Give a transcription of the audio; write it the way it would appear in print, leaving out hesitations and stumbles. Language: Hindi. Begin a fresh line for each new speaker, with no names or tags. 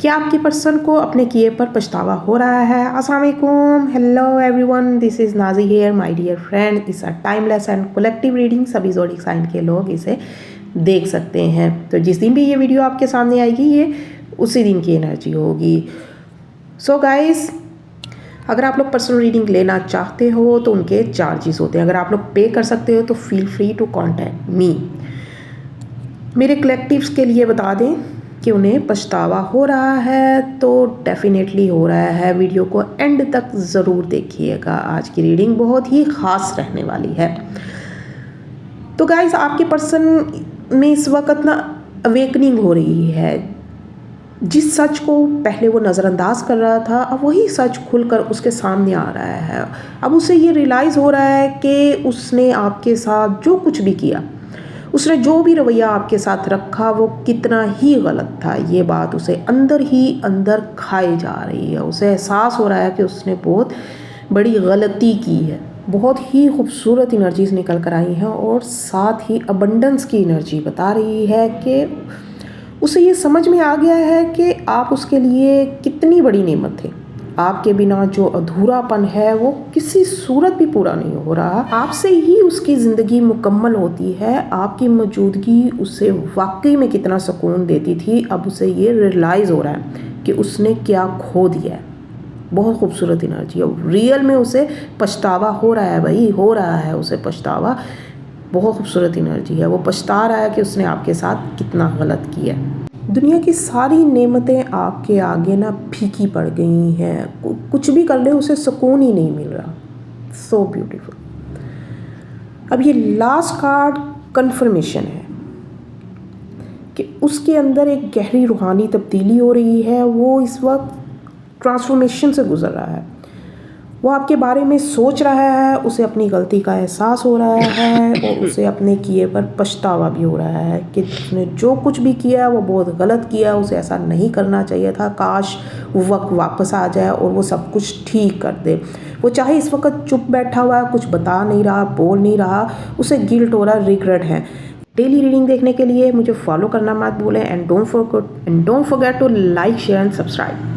क्या आपकी पर्सन को अपने किए पर पछतावा हो रहा है? अस्सलाम वालेकुम, hello everyone, this is Naji here my dear friend. It's a timeless and collective reading. सभी ज़ोडिक साइन के लोग इसे देख सकते हैं। तो जिस दिन भी ये वीडियो आपके सामने आएगी ये उसी दिन की एनर्जी होगी। सो गाइस, अगर आप लोग पर्सनल रीडिंग लेना चाहते हो तो उनके चार्जेस होते हैं। अगर आप लोग पे कर सकते हो तो feel free to contact me. मेरे कलेक्टिव्स के लिए बता दें कि उन्हें पछतावा हो रहा है तो डेफिनेटली हो रहा है। वीडियो को एंड तक ज़रूर देखिएगा, आज की रीडिंग बहुत ही ख़ास रहने वाली है। तो गाइस, आपके पर्सन में इस वक्त ना अवेकनिंग हो रही है। जिस सच को पहले वो नज़रअंदाज कर रहा था, अब वही सच खुलकर उसके सामने आ रहा है। अब उसे ये रियलाइज़ हो रहा है कि उसने आपके साथ जो कुछ भी किया, उसने जो भी रवैया आपके साथ रखा, वो कितना ही गलत था। ये बात उसे अंदर ही अंदर खाई जा रही है। उसे एहसास हो रहा है कि उसने बहुत बड़ी गलती की है। बहुत ही खूबसूरत एनर्जीज निकल कर आई हैं और साथ ही अबंडेंस की एनर्जी बता रही है कि उसे ये समझ में आ गया है कि आप उसके लिए कितनी बड़ी नेमत थे। आपके बिना जो अधूरापन है वो किसी सूरत भी पूरा नहीं हो रहा। आपसे ही उसकी ज़िंदगी मुकम्मल होती है। आपकी मौजूदगी उसे वाकई में कितना सुकून देती थी। अब उसे ये रियलाइज़ हो रहा है कि उसने क्या खो दिया है। बहुत खूबसूरत एनर्जी है। रियल में उसे पछतावा हो रहा है भाई, हो रहा है उसे पछतावा। बहुत खूबसूरत एनर्जी है। वो पछता रहा है कि उसने आपके साथ कितना गलत किया। दुनिया की सारी नेमतें आपके आगे ना फीकी पड़ गई हैं। कुछ भी कर ले उसे सुकून ही नहीं मिल रहा। So beautiful. अब ये लास्ट कार्ड कन्फर्मेशन है कि उसके अंदर एक गहरी रूहानी तब्दीली हो रही है। वो इस वक्त ट्रांसफॉर्मेशन से गुजर रहा है। वो आपके बारे में सोच रहा है, उसे अपनी गलती का एहसास हो रहा है और उसे अपने किए पर पछतावा भी हो रहा है कि उसने जो कुछ भी किया वो बहुत गलत किया। उसे ऐसा नहीं करना चाहिए था। काश वो वक्त वापस आ जाए और वो सब कुछ ठीक कर दे। वो चाहे इस वक्त चुप बैठा हुआ है, कुछ बता नहीं रहा, बोल नहीं रहा, उसे गिल्ट हो रहा, रिग्रेट है। डेली रीडिंग देखने के लिए मुझे फॉलो करना मत भूलें and don't forget to like, share and subscribe.